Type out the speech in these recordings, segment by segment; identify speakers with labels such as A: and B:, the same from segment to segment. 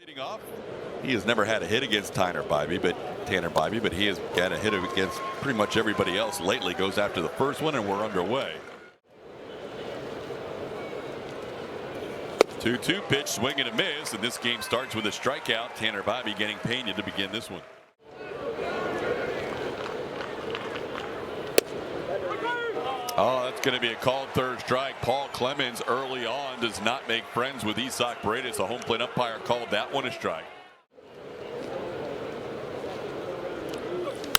A: Leading off, he has never had a hit against Tanner Bybee, but he has got a hit against pretty much everybody else lately. Goes after the first one, and we're underway. 2-2 pitch, swing and a miss, and this game starts with a strikeout. Tanner Bybee getting Pena to begin this one. Oh, that's going to be a called third strike. Paul Clemens early on does not make friends with Isak Paredes. The home plate umpire called that one a strike.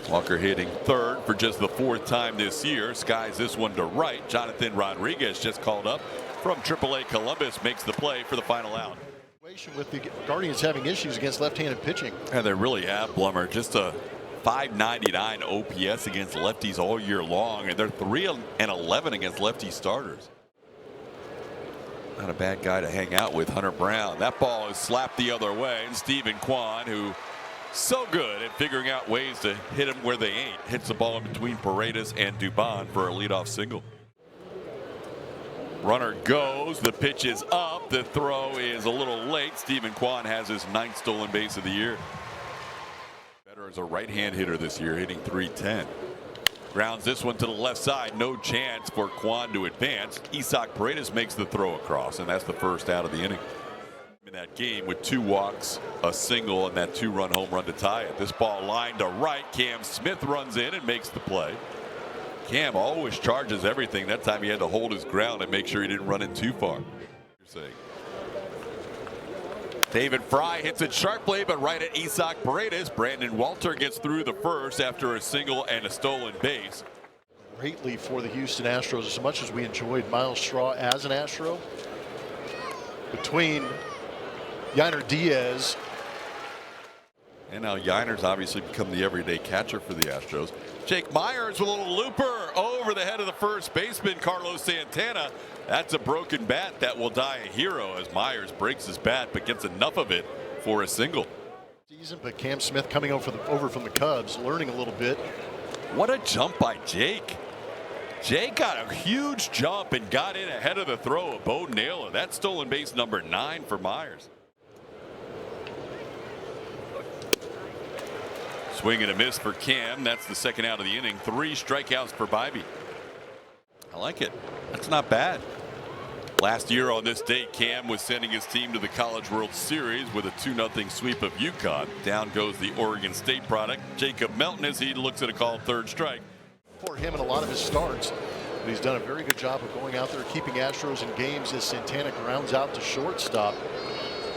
A: Walker hitting third for just the fourth time this year. Skies this one to right. Jonathan Rodriguez just called up from AAA Columbus, makes the play for the final out.
B: With the Guardians having issues against left-handed pitching.
A: And they really have, Blummer. Just a .599 OPS against lefties all year long, and they're 3-11 against lefty starters. Not a bad guy to hang out with, Hunter Brown. That ball is slapped the other way, and Stephen Kwan, who so good at figuring out ways to hit him where they ain't, hits the ball in between Paredes and Dubon for a leadoff single. Runner goes, the pitch is up, the throw is a little late. Stephen Kwan has his 9th stolen base of the year. Better as a right-hand hitter this year, hitting .310. Grounds this one to the left side, no chance for Kwan to advance. Isak Paredes makes the throw across, and that's the first out of the inning. In that game with 2 walks, a single, and that 2-run home run to tie it. This ball lined to right. Cam Smith runs in and makes the play. Cam always charges everything. That time he had to hold his ground and make sure he didn't run in too far. David Fry hits it sharply, but right at Isak Paredes. Brandon Walter gets through the first after a single and a stolen base.
B: Greatly for the Houston Astros, as much as we enjoyed Miles Straw as an Astro. Between Yainer Diaz.
A: And now Yainer's obviously become the everyday catcher for the Astros. Jake Myers with a little looper over the head of the first baseman, Carlos Santana. That's a broken bat that will die a hero as Myers breaks his bat but gets enough of it for a single.
B: But Cam Smith coming over from the Cubs, learning a little bit.
A: What a jump by Jake. Jake got a huge jump and got in ahead of the throw of Bo Naylor. That's stolen base number 9 for Myers. Swing and a miss for Cam. That's the second out of the inning. 3 strikeouts for Bybee. I like it. That's not bad. Last year on this date, Cam was sending his team to the College World Series with a 2-0 sweep of UConn. Down goes the Oregon State product, Jacob Melton, as he looks at a called third strike.
B: For him in a lot of his starts, but he's done a very good job of going out there keeping Astros in games as Santana grounds out to shortstop.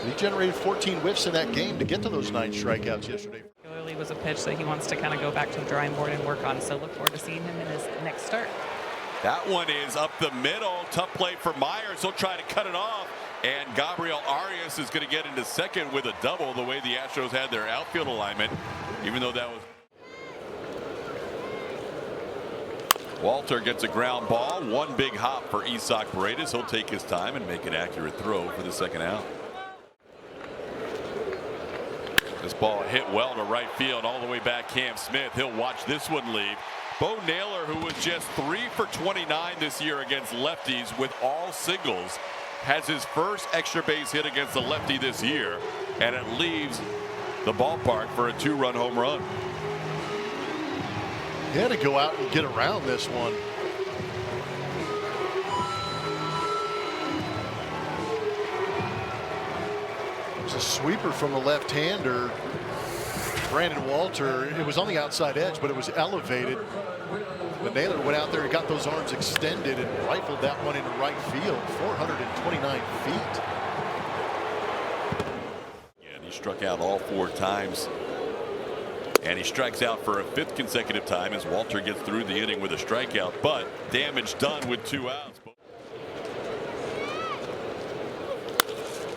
B: He generated 14 whiffs in that game to get to those 9 strikeouts yesterday.
C: Was a pitch that he wants to kind of go back to the drawing board and work on, so look forward to seeing him in his next start.
A: That one is up the middle. Tough play for Myers. He'll try to cut it off, and Gabriel Arias is going to get into second with a double, the way the Astros had their outfield alignment, even though that was. Walter gets a ground ball. 1 big hop for Isak Paredes. He'll take his time and make an accurate throw for the second out. This ball hit well to right field, all the way back. Cam Smith, he'll watch this one leave. Bo Naylor, who was just 3 for 29 this year against lefties with all singles, has his first extra base hit against a lefty this year, and it leaves the ballpark for a 2-run home run.
B: He had to go out and get around this one. A sweeper from the left-hander, Brandon Walter. It was on the outside edge, but it was elevated. But Naylor went out there and got those arms extended and rifled that one into right field. 429 feet.
A: And he struck out all 4 times. And he strikes out for a 5th consecutive time as Walter gets through the inning with a strikeout, but damage done with 2 outs.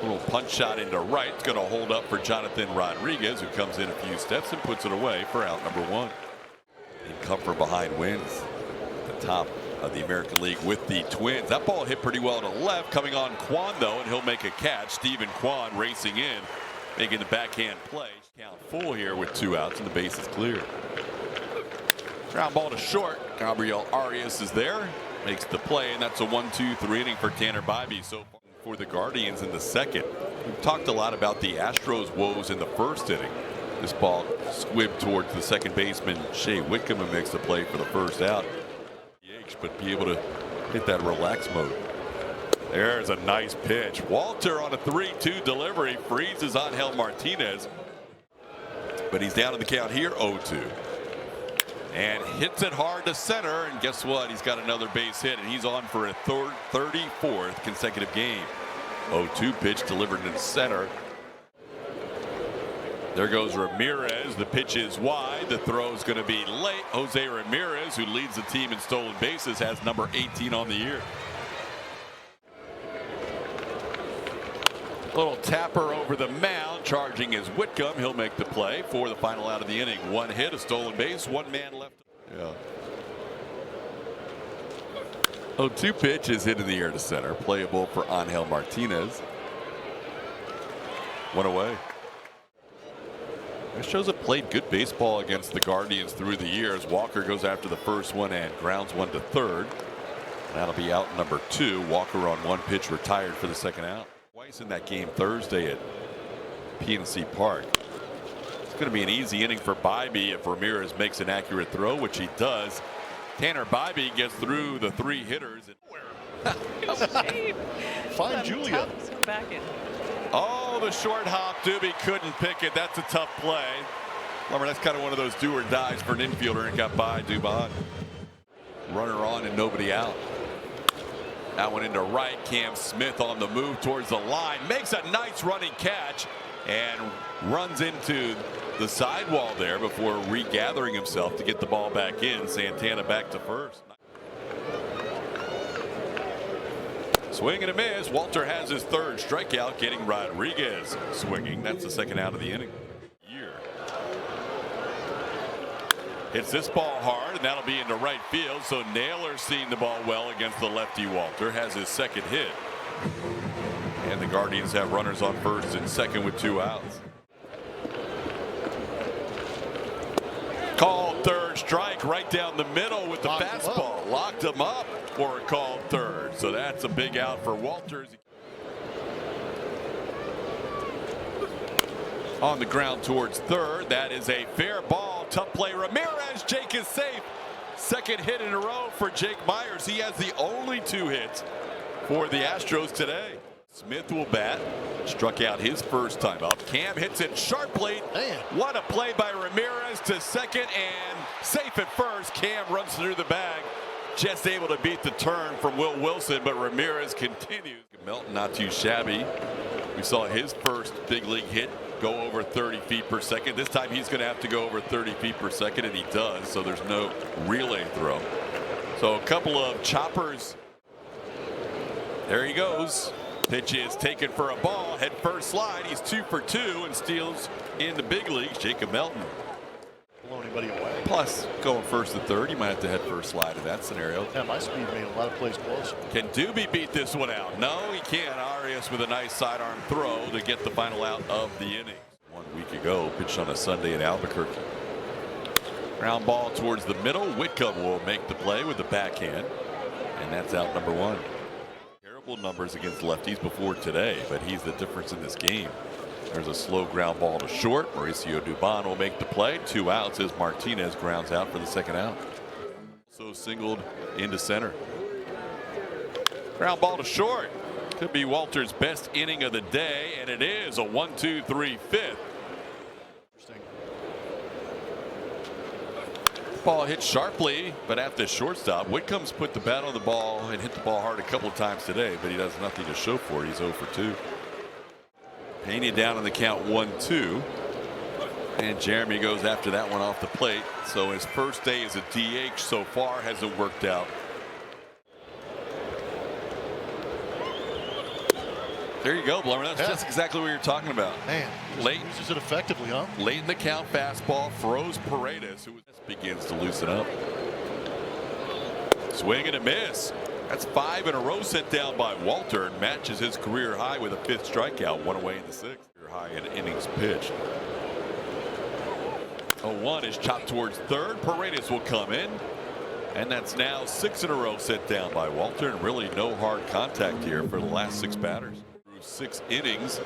A: Little punch shot into right. It's going to hold up for Jonathan Rodriguez, who comes in a few steps and puts it away for out number 1. And comfort behind wins the top of the American League with the Twins. That ball hit pretty well to left, coming on Kwan though, and he'll make a catch. Stephen Kwan racing in, making the backhand play. Count full here with 2 outs, and the base is clear. Ground ball to short. Gabriel Arias is there, makes the play, and that's a 1-2-3 inning for Tanner Bybee so far. for the Guardians in the second. We've talked a lot about the Astros' woes in the first inning. This ball squibbed towards the second baseman, Shea Whitcomb, who makes the play for the first out. But be able to hit that relax mode. There's a nice pitch. Walter on a 3-2 delivery freezes Angel Martinez. But he's down in the count here, 0-2. And hits it hard to center, and guess what? He's got another base hit, and he's on for a 34th consecutive game. 0-2 pitch delivered into center. There goes Ramirez. The pitch is wide. The throw is going to be late. Jose Ramirez, who leads the team in stolen bases, has number 18 on the year. Little tapper over the mound. Charging is Whitcomb. He'll make the play for the final out of the inning. One hit, a stolen base, one man left. Yeah. 0-2 pitch is hit in the air to center. Playable for Angel Martinez. One away. Astros have played good baseball against the Guardians through the years. Walker goes after the first one and grounds one to third. That'll be out number 2. Walker on one pitch retired for the second out. Twice in that game Thursday at PNC Park. It's going to be an easy inning for Bybee if Ramirez makes an accurate throw, which he does. Tanner Bybee gets through the 3 hitters.
B: Find Julia.
A: Oh, the short hop. Doobie couldn't pick it. That's a tough play. Remember, that's kind of one of those do or dies for an infielder, and got by Dubon. Runner on and nobody out. That one into right. Cam Smith on the move towards the line. Makes a nice running catch and runs into the sidewall there before regathering himself to get the ball back in. Santana back to first. Swing and a miss. Walter has his 3rd strikeout, getting Rodriguez swinging. That's the second out of the inning. Hits this ball hard, and that'll be into right field. So Naylor's seen the ball well against the lefty. Walter has his 2nd hit. And the Guardians have runners on first and second with 2 outs. Called 3rd strike right down the middle with the fastball. Locked him up for a called 3rd. So that's a big out for Walters. On the ground towards 3rd. That is a fair ball. Tough play. Ramirez. Jake is safe. 2nd hit in a row for Jake Myers. He has the only 2 hits for the Astros today. Smith will bat. Struck out his first time up. Cam hits it sharply. Man. What a play by Ramirez to second and safe at first. Cam runs through the bag. Just able to beat the turn from Will Wilson, but Ramirez continues. Melton not too shabby. We saw his first big league hit go over 30 feet per second. This time he's going to have to go over 30 feet per second, and he does, so there's no relay throw. So a couple of choppers. There he goes. Pitch is taken for a ball. Head first slide. He's 2 for 2 and steals in the big leagues. Jacob Melton.
B: Blow anybody away.
A: Plus, going first to third, you might have to head first slide in that scenario.
B: Yeah, my speed made a lot of plays close.
A: Can Doobie beat this one out? No, he can't. Arias with a nice sidearm throw to get the final out of the inning. 1 week ago, pitched on a Sunday in Albuquerque. Ground ball towards the middle. Whitcomb will make the play with the backhand, and that's out number 1. Terrible numbers against lefties before today, but he's the difference in this game. There's a slow ground ball to short. Mauricio Dubon will make the play. 2 outs as Martinez grounds out for the second out. So singled into center. Ground ball to short. Could be Walter's best inning of the day, and it is a 1-2-3 fifth.
B: Interesting.
A: Ball hit sharply, but at the shortstop, Whitcomb's put the bat on the ball and hit the ball hard a couple of times today, but he has nothing to show for it. He's 0 for 2. Pena down on the count 1-2. And Jeremy goes after that one off the plate. So his first day as a DH so far hasn't worked out. There you go, Blummer. That's just exactly what you're talking about.
B: Man,
A: late
B: uses it effectively, huh?
A: Late in the count fastball froze Paredes, who begins to loosen up. Swing and a miss. That's 5 in a row sent down by Walter, and matches his career high with a 5th strikeout, 1 away in the 6th. Career high in innings pitched. 0-1 is chopped towards third. Paredes will come in. And that's now 6 in a row set down by Walter, and really no hard contact here for the last 6 batters. Through 6 innings.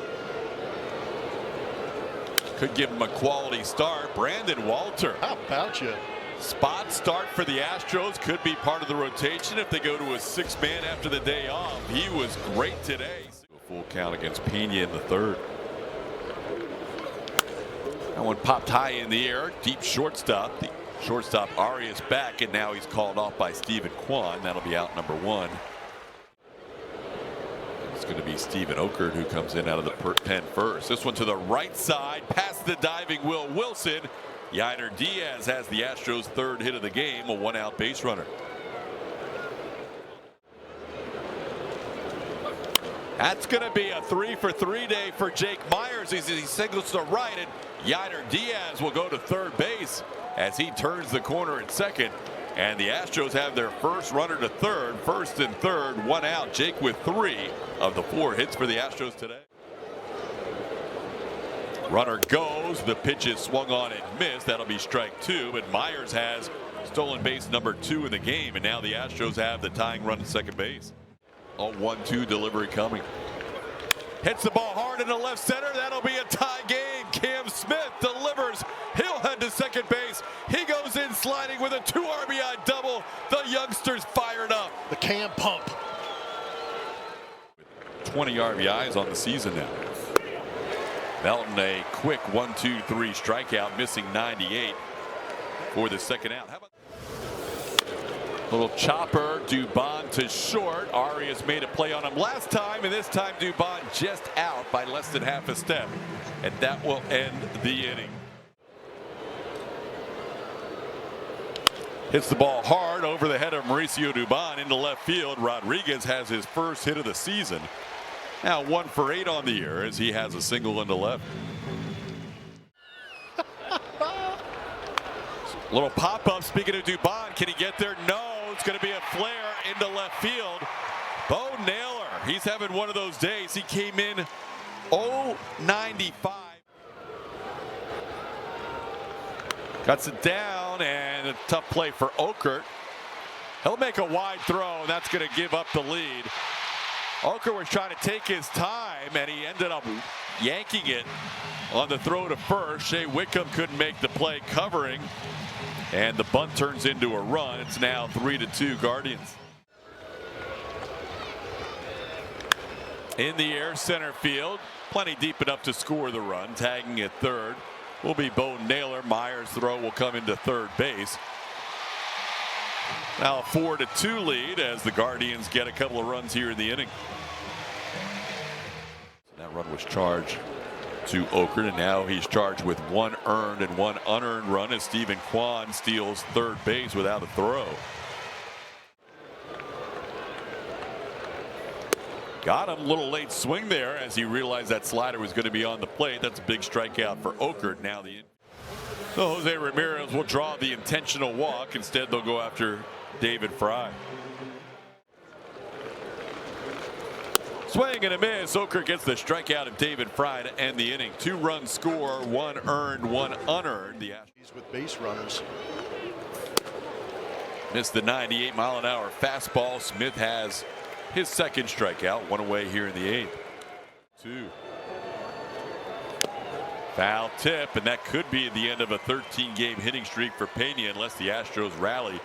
A: Could give him a quality start. Brandon Walter.
B: How about you?
A: Spot start for the Astros. Could be part of the rotation if they go to a 6-man after the day off. He was great today. A full count against Pena in the 3rd. That one popped high in the air. Deep shortstop. The shortstop Arias back, and now he's called off by Stephen Kwan. That'll be out number 1. It's going to be Steven Okert who comes in out of the pen first. This one to the right side, past the diving Will Wilson. Yainer Diaz has the Astros' 3rd hit of the game, a 1-out base runner. That's going to be a 3-for-3 day for Jake Myers as he signals to right, and Yainer Diaz will go to 3rd base as he turns the corner at 2nd. And the Astros have their first runner to 3rd, 1st and 3rd, 1 out. Jake with 3 of the 4 hits for the Astros today. Runner goes. The pitch is swung on and missed. That'll be strike 2. But Myers has stolen base number 2 in the game. And now the Astros have the tying run at 2nd base. A 1-2 delivery coming. Hits the ball hard into left center. That'll be a tie game. Cam Smith delivers. He'll head to 2nd base. He goes in sliding with a 2 RBI double. The youngsters fired up.
B: The Cam pump.
A: 20 RBIs on the season now. Melton a quick 1-2-3 strikeout, missing 98 for the 2nd out. How about little chopper, Dubon to short. Arias made a play on him last time, and this time Dubon just out by less than half a step. And that will end the inning. Hits the ball hard over the head of Mauricio Dubon into left field. Rodriguez has his 1st hit of the season. Now 1 for 8 on the year as he has a single into left. Little pop-up, speaking of Dubon, can he get there? No, it's going to be a flare into left field. Bo Naylor, he's having one of those days. He came in 0-95. Cuts it down, and a tough play for Okert. He'll make a wide throw, and that's going to give up the lead. Okert was trying to take his time, and he ended up yanking it on the throw to first. Shea Wickham couldn't make the play covering, and the bunt turns into a run. It's now 3-2 Guardians. In the air, center field, plenty deep enough to score the run. Tagging at 3rd will be Bo Naylor. Myers' throw will come into 3rd base. Now a 4-2 lead as the Guardians get a couple of runs here in the inning. That run was charged to Okert, and now he's charged with 1 earned and 1 unearned run as Stephen Kwan steals 3rd base without a throw. Got him, a little late swing there as he realized that slider was going to be on the plate. That's a big strikeout for Okert. Now so Jose Ramirez will draw the intentional walk. Instead, they'll go after David Fry. Swing and a miss. Okert gets the strikeout of David Fry to end the inning. 2-run score, 1 earned, 1 unearned. The
B: Astros with base runners.
A: Missed the 98-mile-an-hour fastball. Smith has his 2nd strikeout. 1 away here in the 8th. 2. Foul tip, and that could be the end of a 13-game hitting streak for Pena unless the Astros rally.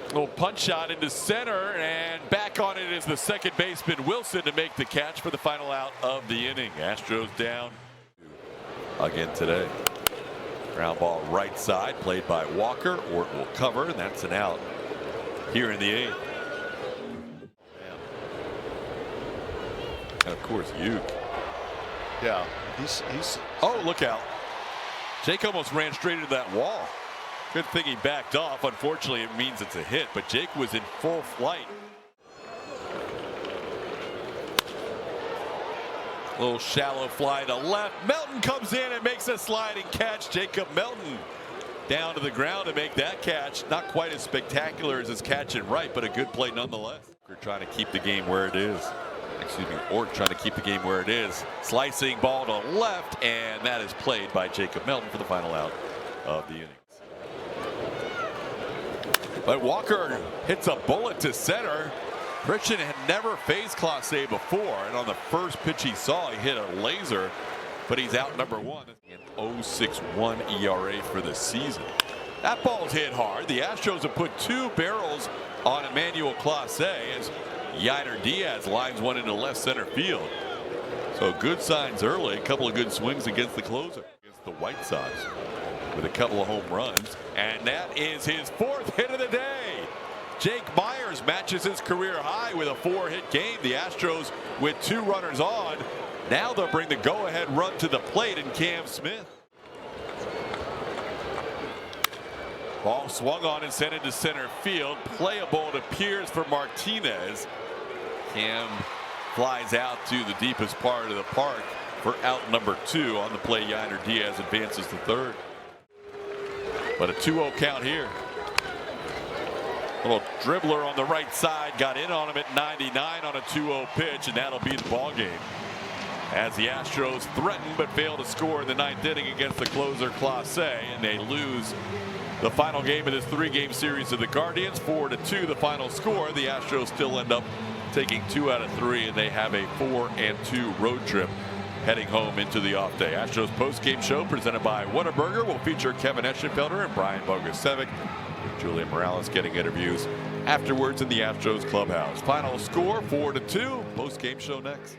A: Little punch shot into center, and back on it is the 2nd baseman Wilson to make the catch for the final out of the inning. Astros down again today. Ground ball right side, played by Walker. Ort will cover, and that's an out here in the 8th. And of course, Uke.
B: Yeah, he's.
A: Oh, look out! Jake almost ran straight into that wall. Good thing he backed off. Unfortunately, it means it's a hit, but Jake was in full flight. A little shallow fly to left. Melton comes in and makes a sliding catch. Jacob Melton down to the ground to make that catch. Not quite as spectacular as his catch in right, but a good play nonetheless. We're trying to keep the game where it is. Excuse me, Ort trying to keep the game where it is. Slicing ball to left, and that is played by Jacob Melton for the final out of the innings. But Walker hits a bullet to center. Christian had never faced Clase before, and on the first pitch he saw, he hit a laser, but he's out number 1. An 0.61 ERA for the season. That ball's hit hard. The Astros have put 2 barrels on Emmanuel Clase as Yainer Diaz lines one into left center field. So good signs early. A couple of good swings against the closer. Against the White Sox with a couple of home runs. And that is his 4th hit of the day. Jake Myers matches his career high with a 4-hit game. The Astros with 2 runners on. Now they'll bring the go-ahead run to the plate in Cam Smith. Ball swung on and sent into center field. Playable, it appears, for Martinez. Cam flies out to the deepest part of the park for out number 2. On the play, Yainer Diaz advances to 3rd. But a 2-0 count here. Little dribbler on the right side got in on him at 99 on a 2-0 pitch, and that'll be the ball game. As the Astros threaten but fail to score in the 9th inning against the closer Clase, and they lose the final game of this 3-game series of the Guardians, 4-2 the final score. The Astros still end up taking 2 out of 3, and they have a 4-2 road trip heading home into the off day. Astros post-game show presented by Whataburger will feature Kevin Eschenfelder and Brian Bogusevic. Julian Morales getting interviews afterwards in the Astros clubhouse. Final score 4-2. Post-game show next.